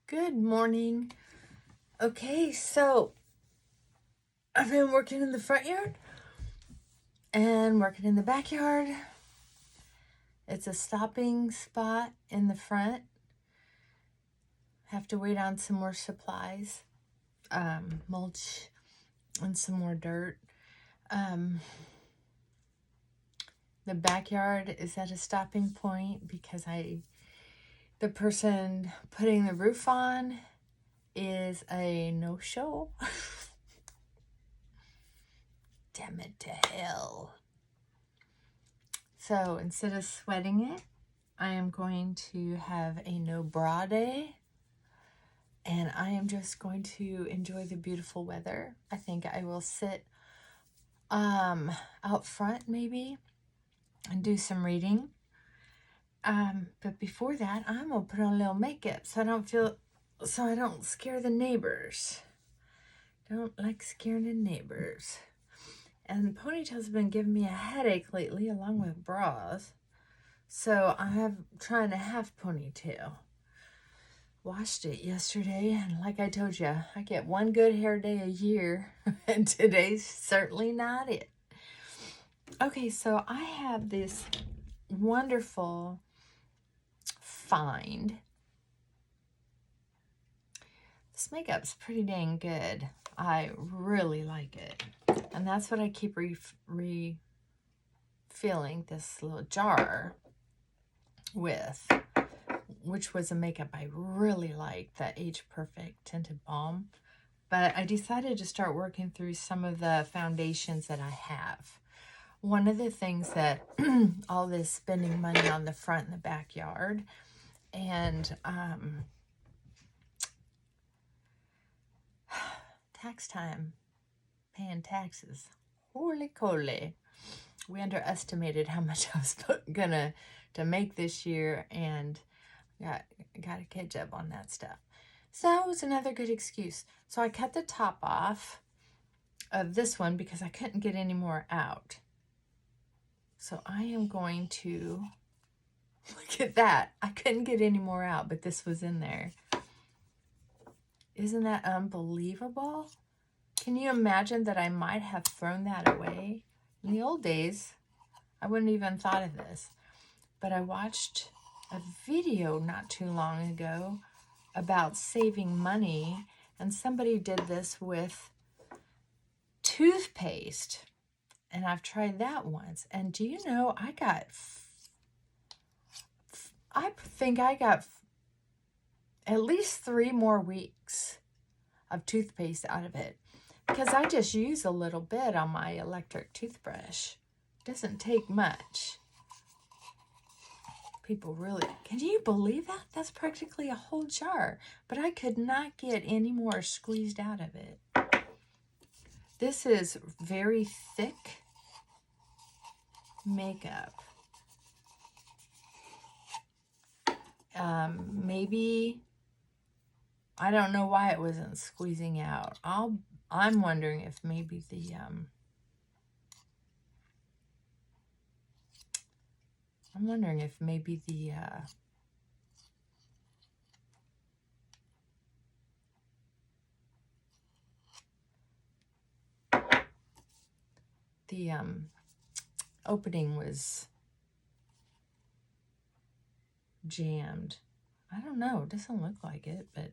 Good morning. Okay, so I've been working in the front yard and working in the backyard. It's a stopping spot in the front. Have to wait on some more supplies, mulch and some more dirt. The backyard is at a stopping point because the person putting the roof on is a no-show. Damn it to hell. So instead of sweating it, I am going to have a no bra day. And I am just going to enjoy the beautiful weather. I think I will sit out front maybe and do some reading. But before that, I'm gonna put on a little makeup so I don't scare the neighbors. Don't like scaring the neighbors. And ponytails have been giving me a headache lately along with bras. So I'm trying a half ponytail. Washed it yesterday, and like I told you, I get one good hair day a year, and today's certainly not it. Okay, so I have this wonderful find. This makeup's pretty dang good. I really like it. And that's what I keep refilling this little jar with, which was a makeup I really liked, the Age Perfect Tinted Balm. But I decided to start working through some of the foundations that I have. One of the things that all this spending money on the front and the backyard, and tax time, paying taxes. Holy coly. We underestimated how much I was gonna to make this year, and got to catch up on that stuff. So that was another good excuse. So I cut the top off of this one because I couldn't get any more out. So I am going to, look at that. I couldn't get any more out, but this was in there. Isn't that unbelievable? Can you imagine that I might have thrown that away? In the old days, I wouldn't even thought of this. But I watched a video not too long ago about saving money, and somebody did this with toothpaste, and I've tried that once. And do you know, I think I got at least 3 more weeks of toothpaste out of it, because I just use a little bit on my electric toothbrush. It doesn't take much. People really, can you believe that? That's practically a whole jar, but I could not get any more squeezed out of it. This is very thick makeup. Maybe, I don't know why it wasn't squeezing out. I'm wondering if maybe the opening was jammed. I don't know. It doesn't look like it, but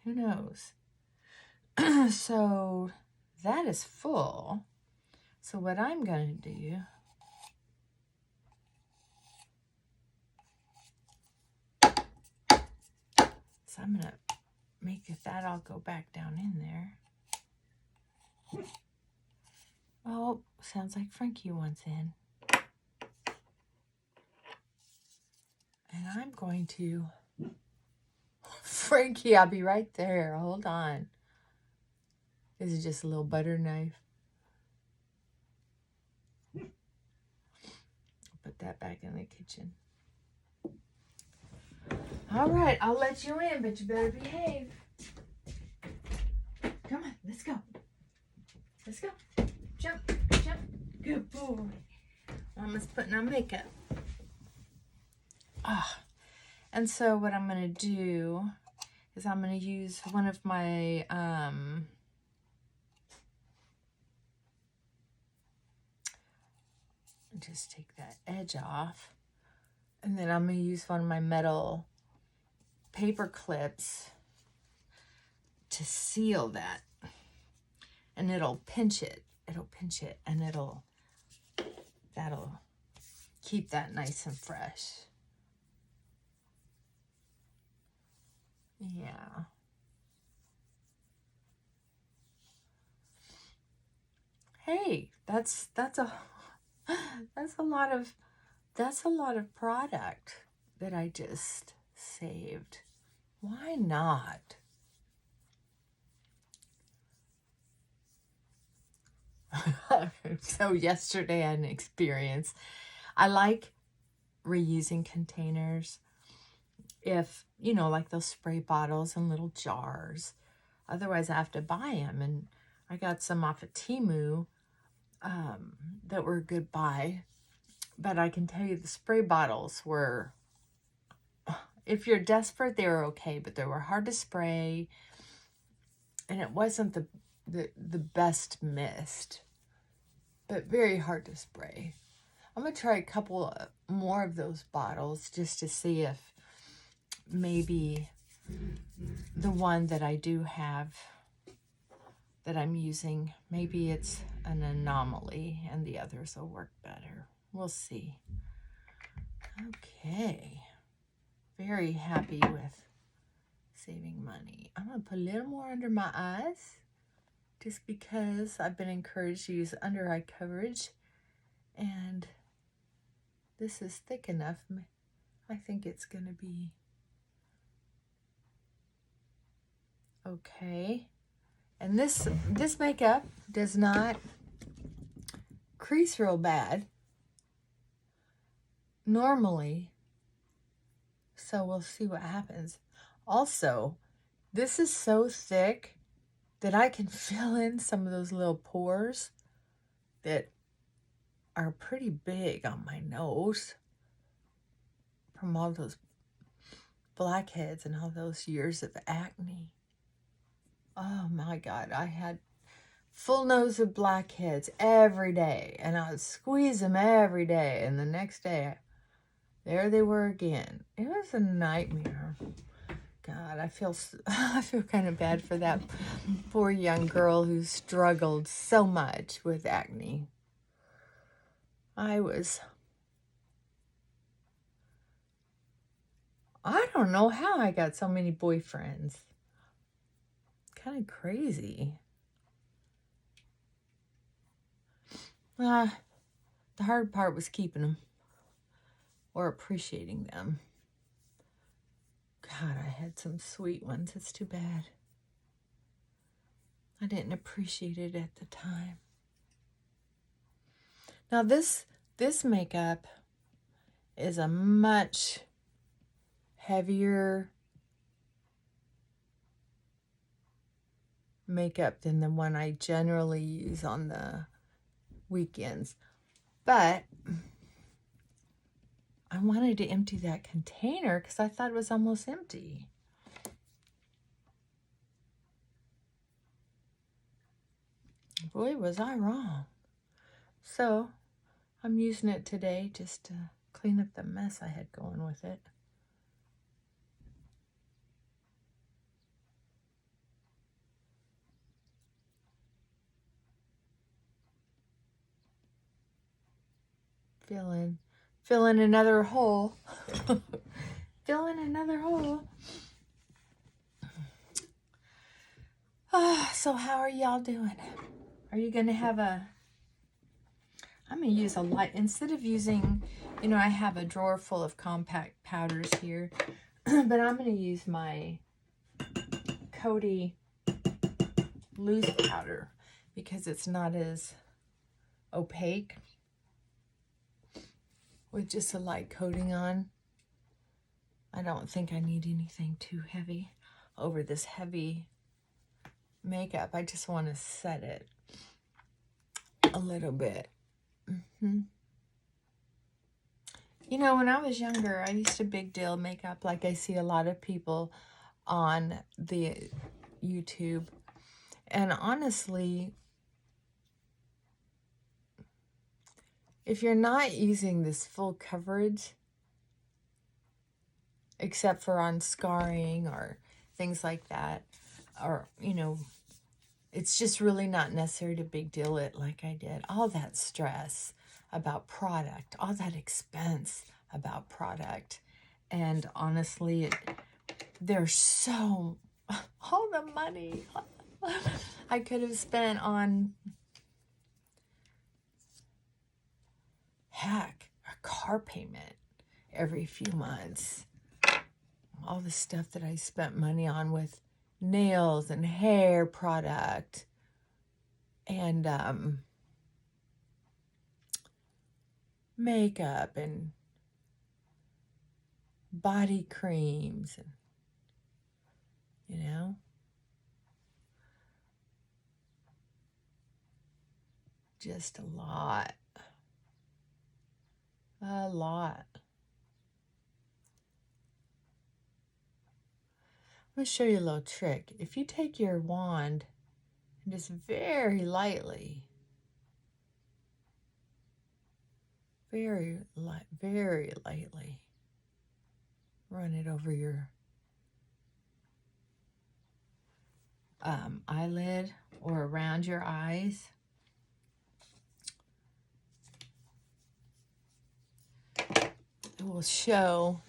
who knows? So that is full. So what I'm going to do, so I'm going to make that all go back down in there. Oh, sounds like Frankie wants in. And I'm going to, Frankie, I'll be right there. Hold on. This is just a little butter knife. Put that back in the kitchen. All right, I'll let you in, but you better behave. Come on, let's go. Let's go. Jump, jump. Good boy. Mama's putting on makeup. And so what I'm going to do is I'm going to use one of my, just take that edge off. And then I'm going to use one of my metal paper clips to seal that. And it'll pinch it. It'll pinch it and that'll keep that nice and fresh. Yeah. Hey, that's a lot of product that I just saved. Why not? So yesterday I had an experience. I like reusing containers. If, you know, like those spray bottles and little jars. Otherwise I have to buy them. And I got some off of Temu that were a good buy. But I can tell you the spray bottles were, if you're desperate, they were okay. But they were hard to spray. And it wasn't the best mist. But very hard to spray. I'm going to try a couple more of those bottles just to see if maybe the one that I do have that I'm using, maybe it's an anomaly and the others will work better. We'll see. Okay. Very happy with saving money. I'm going to put a little more under my eyes just because I've been encouraged to use under eye coverage. And this is thick enough. I think it's going to be okay. And this makeup does not crease real bad normally. So we'll see what happens. Also, this is so thick that I can fill in some of those little pores that are pretty big on my nose from all those blackheads and all those years of acne. Oh my God, I had full nose of blackheads every day, and I would squeeze them every day, and the next day, there they were again. It was a nightmare. God, I feel kind of bad for that poor young girl who struggled so much with acne. I don't know how I got so many boyfriends. Kind of crazy. The hard part was keeping them or appreciating them. God, I had some sweet ones. It's too bad. I didn't appreciate it at the time. Now this makeup is a much heavier makeup than the one I generally use on the weekends. But I wanted to empty that container because I thought it was almost empty. Boy, was I wrong. So I'm using it today just to clean up the mess I had going with it. Fill in another hole. Fill in another hole. So how are y'all doing? Are you going to have I'm going to use a light, instead of using, you know, I have a drawer full of compact powders here, but I'm going to use my Coty loose powder because it's not as opaque with just a light coating on. I don't think I need anything too heavy over this heavy makeup. I just want to set it a little bit. You know, when I was younger, I used to big deal makeup like I see a lot of people on the YouTube. And honestly, if you're not using this full coverage, except for on scarring or things like that, or, you know, it's just really not necessary to big deal it like I did. All that stress about product, all that expense about product. And honestly, there's so, all the money I could have spent on, heck, a car payment every few months. All the stuff that I spent money on with nails and hair product and makeup and body creams, and you know, just a lot. A lot. I'm going to show you a little trick. If you take your wand and just very lightly, very lightly, run it over your eyelid or around your eyes, it will show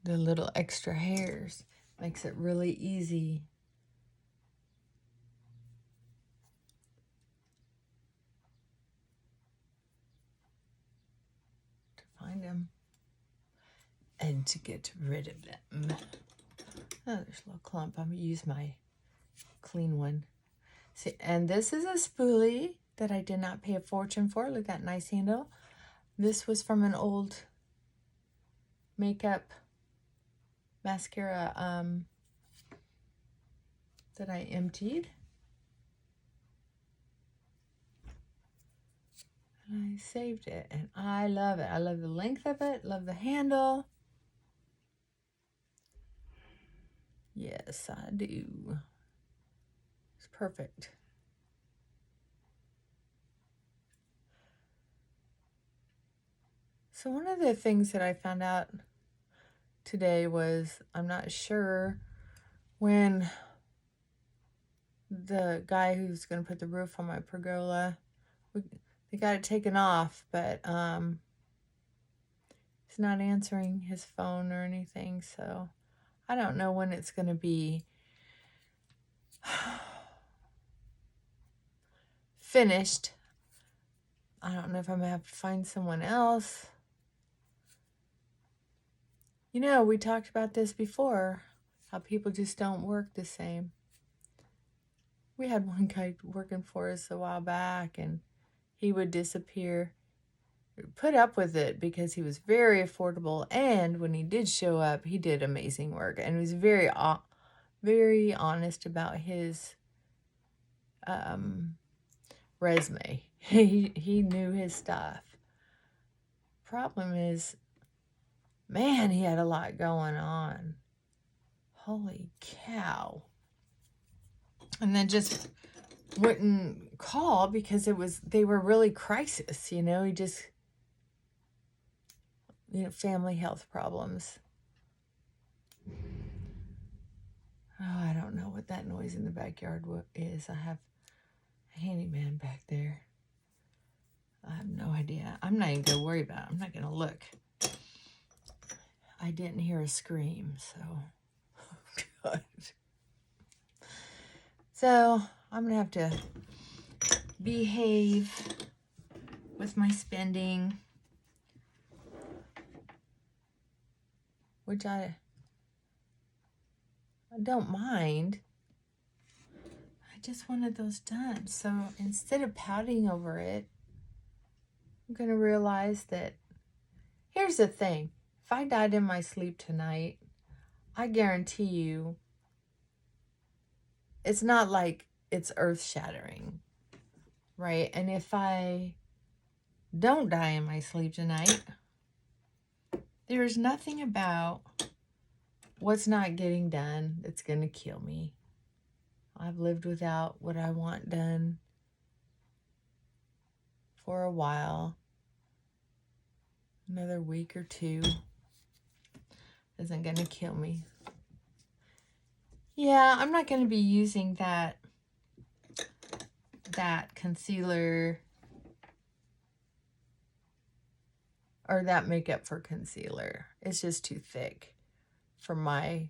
the little extra hairs. Makes it really easy to find them and to get rid of them. Oh, there's a little clump. I'm going to use my clean one. See, and this is a spoolie that I did not pay a fortune for. Look at that nice handle. This was from an old makeup mascara that I emptied. And I saved it, and I love it. I love the length of it, love the handle. Yes, I do. It's perfect. So one of the things that I found out today was, I'm not sure when the guy who's going to put the roof on my pergola, they got it taken off, but he's not answering his phone or anything, so I don't know when it's going to be finished. I don't know if I'm going to have to find someone else. You know, we talked about this before, how people just don't work the same. We had one guy working for us a while back, and he would disappear. Put up with it because he was very affordable, and when he did show up, he did amazing work, and he was very honest about his resume. He knew his stuff. Problem is, man, he had a lot going on. Holy cow. And then just wouldn't call because they were really crisis, you know. He just, you know, family health problems. Oh, I don't know what that noise in the backyard is. I have a handyman back there. I have no idea. I'm not even going to worry about it. I'm not going to look. I didn't hear a scream, so. God. So, I'm going to have to behave with my spending, which I don't mind. I just wanted those done. So, instead of pouting over it, I'm going to realize that, here's the thing. If I died in my sleep tonight, I guarantee you, it's not like it's earth-shattering, right? And if I Don't die in my sleep tonight. There is nothing about what's not getting done that's going to kill me. I've lived without what I want done for a while. Another week or two isn't going to kill me. Yeah, I'm not going to be using that concealer or that makeup for concealer. It's just too thick for my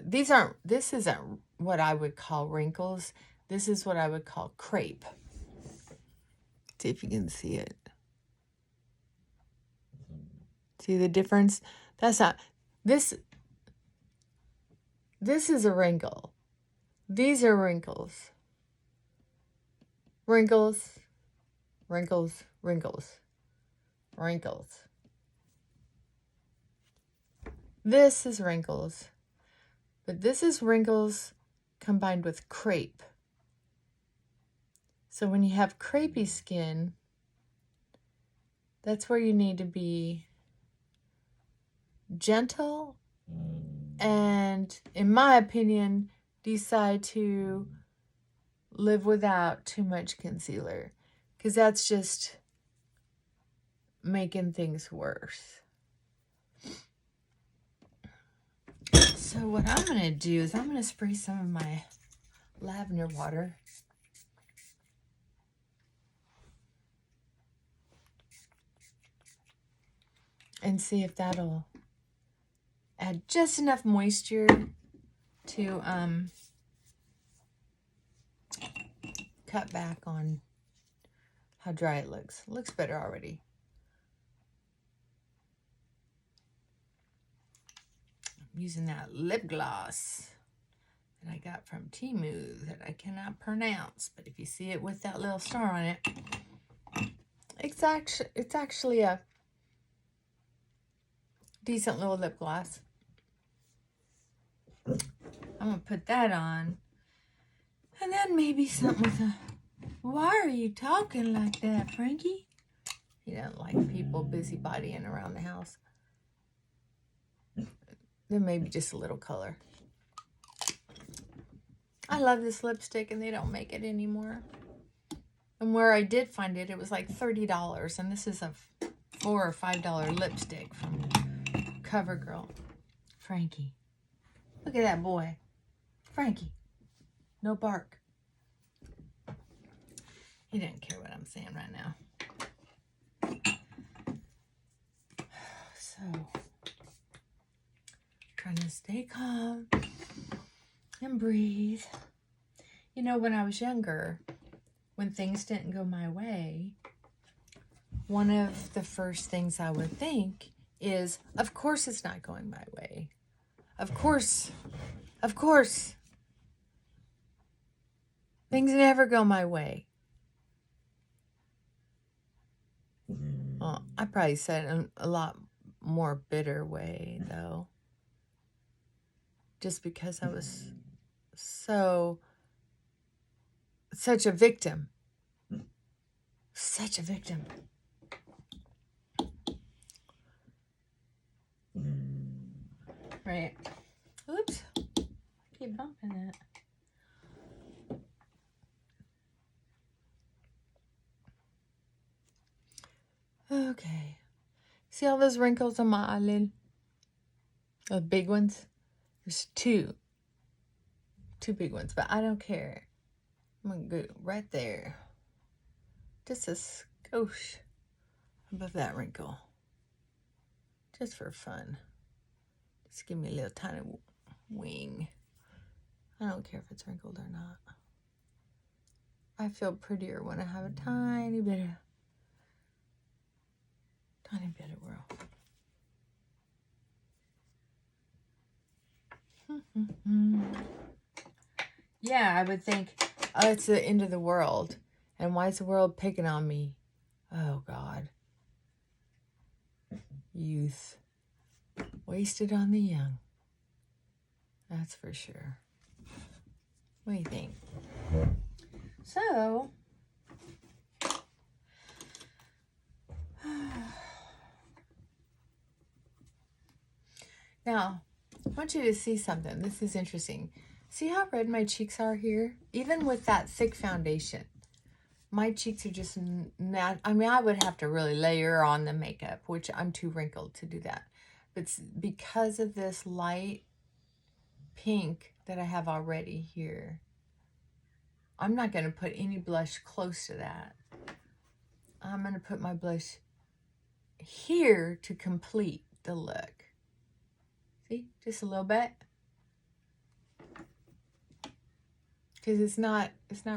this isn't what I would call wrinkles. This is what I would call crepe. See if you can see it. See the difference? That's not this is a wrinkle. These are wrinkles. Wrinkles, wrinkles, wrinkles, wrinkles. This is wrinkles. But this is wrinkles combined with crepe. So when you have crepey skin, that's where you need to be gentle and, in my opinion, decide to live without too much concealer, because that's just making things worse. So what I'm going to do is I'm going to spray some of my lavender water. And see if that'll add just enough moisture to cut back on how dry it looks. It looks better already. I'm using that lip gloss that I got from Temu that I cannot pronounce, but if you see it with that little star on it, it's actually a decent little lip gloss. I'm gonna put that on, and then maybe something with a. Why are you talking like that, Frankie? He doesn't like people busybodying around the house. Then maybe just a little color. I love this lipstick, and they don't make it anymore. And where I did find it, it was like $30, and this is a $4 or $5 lipstick from CoverGirl. Frankie. Look at that boy. Frankie. No bark. He didn't care what I'm saying right now. So, trying to stay calm and breathe. You know, when I was younger, when things didn't go my way, one of the first things I would think is, of course it's not going my way. Of course. Things never go my way. Well, I probably said it in a lot more bitter way, though. Just because I was such a victim. Such a victim. Right. Oops. I keep bumping that. Okay. See all those wrinkles on my eyelid? Those big ones? There's two big ones, but I don't care. I'm going to go right there. Just a skosh above that wrinkle. Just for fun. Just give me a little tiny wing. I don't care if it's wrinkled or not. I feel prettier when I have a tiny bit of whirl. Yeah, I would think, oh, it's the end of the world. And why is the world picking on me? Oh, God. Youth. Wasted on the young. That's for sure. What do you think? So, Now, I want you to see something. This is interesting. See how red my cheeks are here? Even with that thick foundation. My cheeks are just not, I mean, I would have to really layer on the makeup, which I'm too wrinkled to do that. But because of this light pink that I have already here, I'm not going to put any blush close to that. I'm going to put my blush here to complete the look. See, just a little bit. Because it's not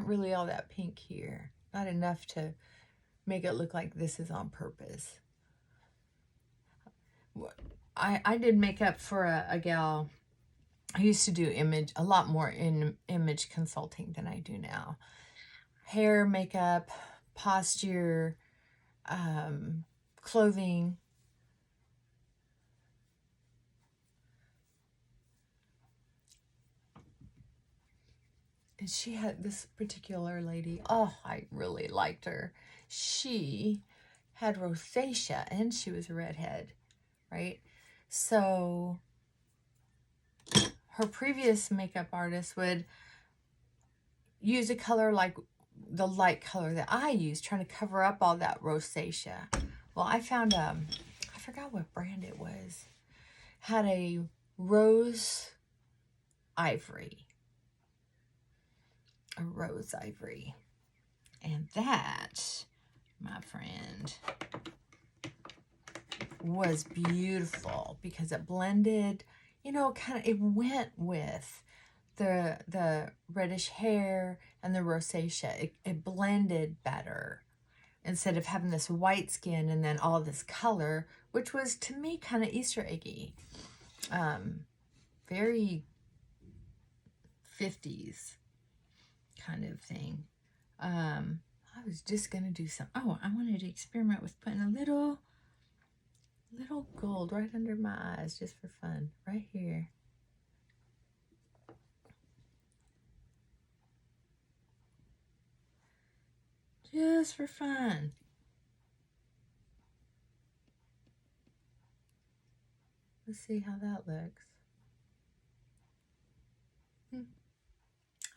really all that pink here. Not enough to make it look like this is on purpose. I did makeup for a gal. I used to do a lot more in image consulting than I do now. Hair, makeup, posture, clothing. And she had this particular lady, oh, I really liked her. She had rosacea and she was a redhead, right? So her previous makeup artist would use a color like the light color that I use, trying to cover up all that rosacea. Well, I found I forgot what brand it was. Had a rose ivory. A rose ivory. And that, my friend, was beautiful because it blended, you know, it went with the reddish hair and the rosacea. It blended better instead of having this white skin and then all this color, which was to me kind of Easter eggy. Very 50s kind of thing. I was just gonna do some, I wanted to experiment with putting a little gold right under my eyes just for fun, right here. Just for fun. Let's see how that looks.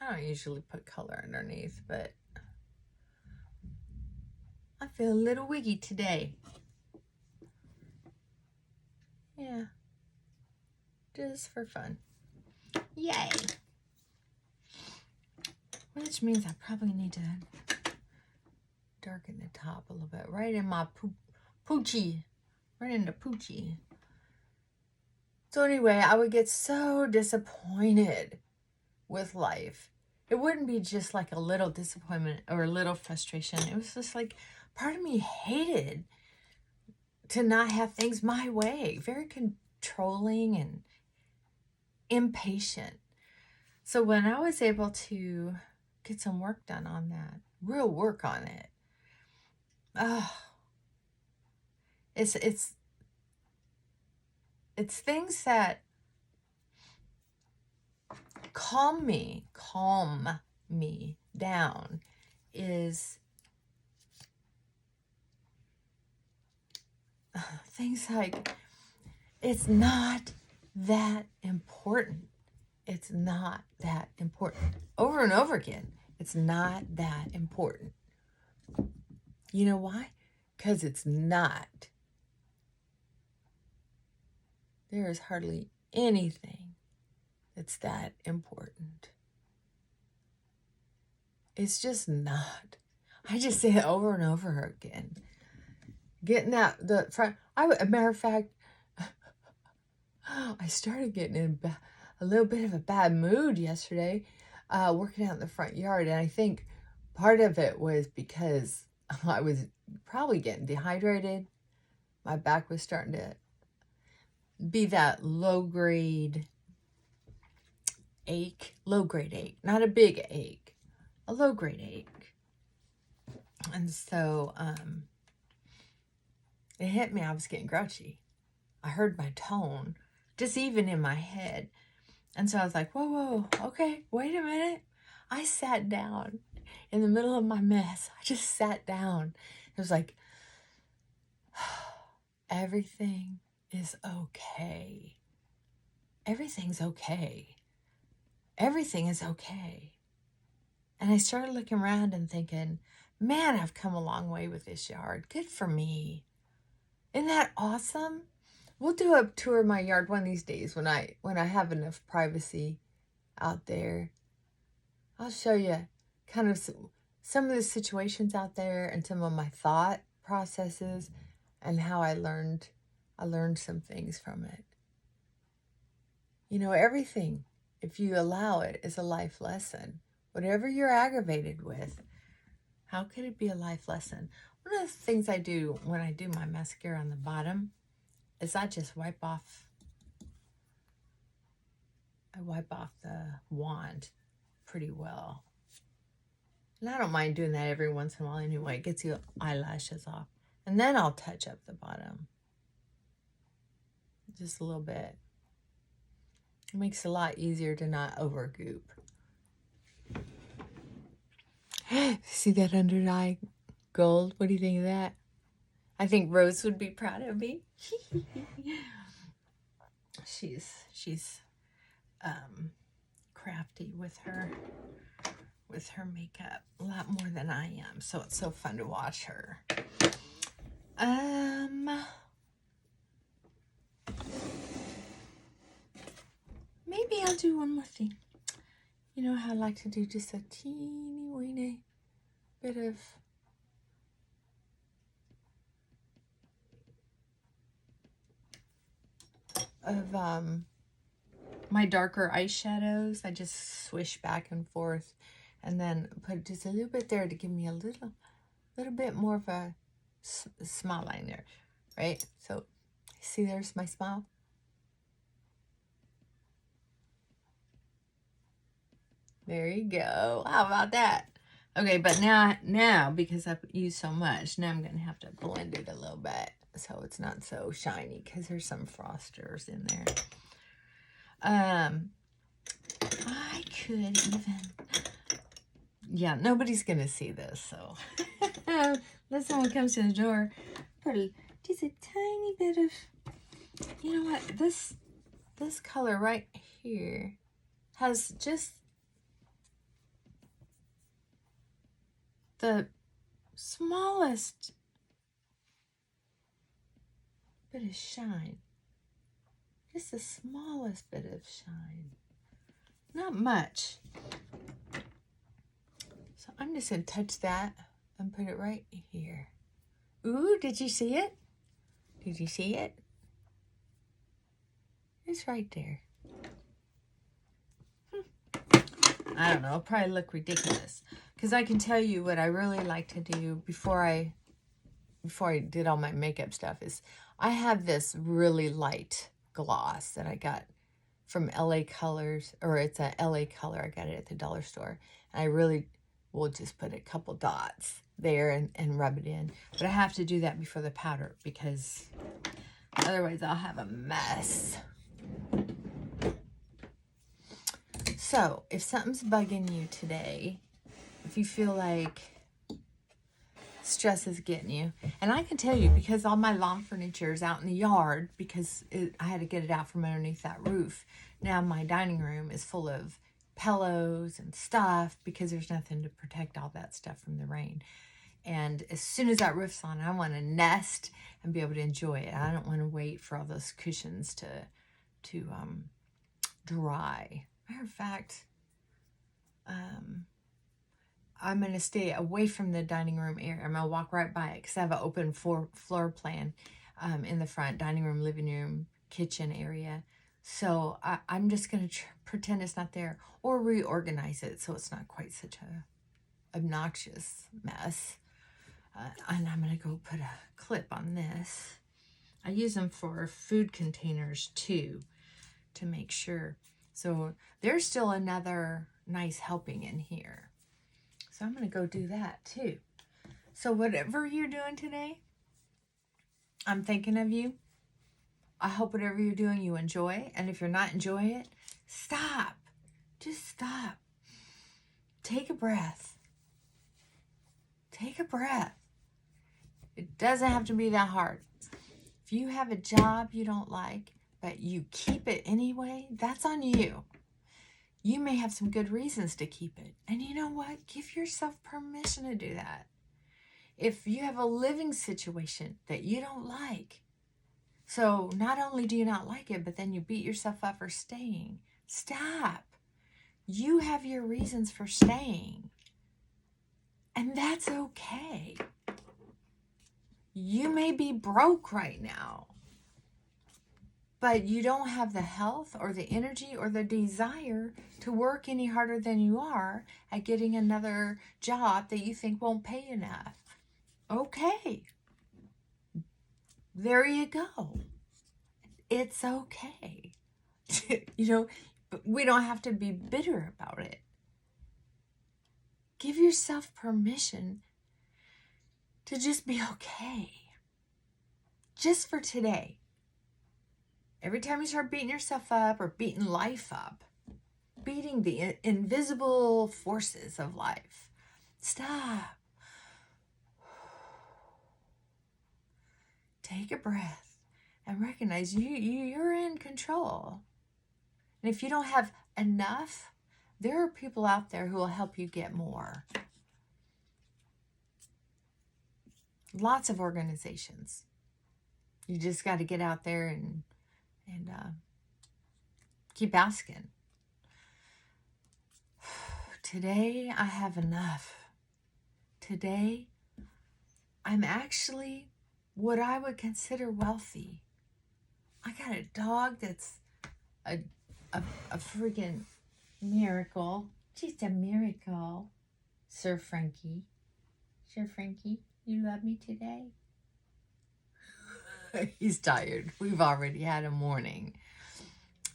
I don't usually put color underneath, but I feel a little wiggy today. Yeah. Just for fun. Yay. Which means I probably need to darken the top a little bit. Right in my poochie. Right in the poochie. So anyway, I would get so disappointed with life. It wouldn't be just like a little disappointment or a little frustration. It was just like part of me hated to not have things my way. Very controlling and impatient. So when I was able to get some work done on that, real work on it, it's things that calm me down, is things like, it's not that important. It's not that important. Over and over again, it's not that important. You know why? Because it's not. There is hardly anything that's that important. It's just not. I just say it over and over again. Getting out the front. A matter of fact, I started getting in a little bit of a bad mood yesterday, working out in the front yard. And I think part of it was because I was probably getting dehydrated. My back was starting to be that low-grade ache. Low-grade ache. Not a big ache. A low-grade ache. And so it hit me. I was getting grouchy. I heard my tone, just even in my head. And so I was like, whoa, okay, wait a minute. I sat down in the middle of my mess. I just sat down. It was like, everything is okay. everything's okay. Everything is okay. And I started looking around and thinking, man, I've come a long way with this yard. Good for me. Isn't that awesome? We'll do a tour of my yard one of these days when I have enough privacy out there. I'll show you kind of some of the situations out there and some of my thought processes and how I learned some things from it. You know, everything, if you allow it, is a life lesson. Whatever you're aggravated with, how could it be a life lesson? One of the things I do when I do my mascara on the bottom is I just wipe off the wand pretty well. And I don't mind doing that every once in a while anyway. It gets your eyelashes off. And then I'll touch up the bottom. Just a little bit. It makes it a lot easier to not overgoop. See that under eye gold? What do you think of that? I think Rose would be proud of me. She's crafty with her makeup a lot more than I am, so it's so fun to watch her. Maybe I'll do one more thing. You know how I like to do just a teeny weeny bit of my darker eyeshadows. I just swish back and forth and then put just a little bit there to give me a little bit more of a smile line there, right? So see, there's my smile. There you go. How about that? Okay, but now because I've used so much, now I'm going to have to blend it a little bit so it's not so shiny because there's some frosters in there. I could even... Yeah, nobody's going to see this, so... Unless someone comes to the door. Just a tiny bit of... You know what? This color right here has just the smallest bit of shine. Just the smallest bit of shine. Not much. So I'm just going to touch that and put it right here. Ooh, did you see it? Did you see it? It's right there. I don't know. It'll probably look ridiculous. Because I can tell you what I really like to do before I did all my makeup stuff is I have this really light gloss that I got from LA Colors, or it's a LA color. I got it at the dollar store. And I really will just put a couple dots there and rub it in. But I have to do that before the powder because otherwise I'll have a mess. So if something's bugging you today, if you feel like stress is getting you, and I can tell you because all my lawn furniture is out in the yard because I had to get it out from underneath that roof. Now my dining room is full of pillows and stuff because there's nothing to protect all that stuff from the rain. And as soon as that roof's on, I want to nest and be able to enjoy it. I don't want to wait for all those cushions to dry. Matter of fact, I'm going to stay away from the dining room area. I'm going to walk right by it because I have an open floor plan in the front, dining room, living room, kitchen area. So I'm just going to pretend it's not there or reorganize it so it's not quite such a obnoxious mess. And I'm going to go put a clip on this. I use them for food containers too to make sure. So there's still another nice helping in here. So I'm going to go do that too. So whatever you're doing today, I'm thinking of you. I hope whatever you're doing, you enjoy. And if you're not enjoying it, stop. Just stop. Take a breath. Take a breath. It doesn't have to be that hard. If you have a job you don't like, but you keep it anyway, that's on you. You may have some good reasons to keep it. And you know what? Give yourself permission to do that. If you have a living situation that you don't like, so not only do you not like it, but then you beat yourself up for staying. Stop. You have your reasons for staying. And that's okay. You may be broke right now, but you don't have the health or the energy or the desire to work any harder than you are at getting another job that you think won't pay enough. Okay. There you go. It's okay. We don't have to be bitter about it. Give yourself permission to just be okay. Just for today. Every time you start beating yourself up or beating life up, beating the invisible forces of life, stop. Take a breath and recognize you're in control. And if you don't have enough, there are people out there who will help you get more. Lots of organizations. You just got to get out there and keep asking. Today, I have enough. Today, I'm actually what I would consider wealthy. I got a dog that's a freaking miracle. Just a miracle. Sir Frankie. Sir Frankie, you love me today? He's tired. We've already had a morning.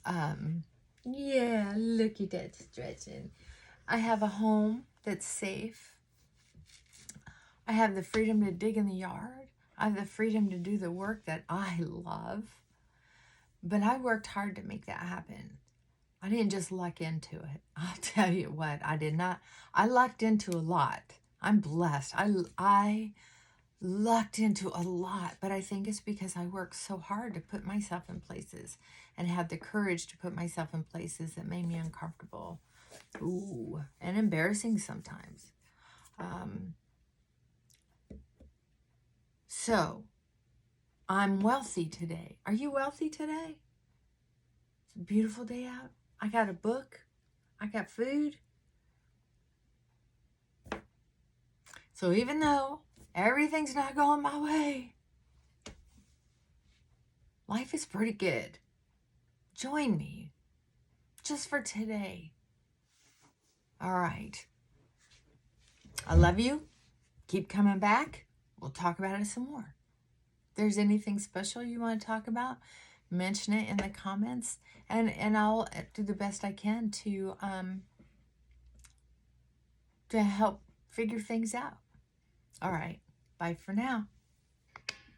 Yeah, look at that stretching. I have a home that's safe. I have the freedom to dig in the yard. I have the freedom to do the work that I love. But I worked hard to make that happen. I didn't just luck into it. I'll tell you what, I did not. I lucked into a lot. I'm blessed. I lucked into a lot, but I think it's because I worked so hard to put myself in places and had the courage to put myself in places that made me uncomfortable. Ooh, and embarrassing sometimes. So, I'm wealthy today. Are you wealthy today? It's a beautiful day out. I got a book. I got food. So even though everything's not going my way, life is pretty good. Join me just for today. All right. I love you. Keep coming back. We'll talk about it some more. If there's anything special you want to talk about, mention it in the comments, and I'll do the best I can to help figure things out. All right. Bye for now.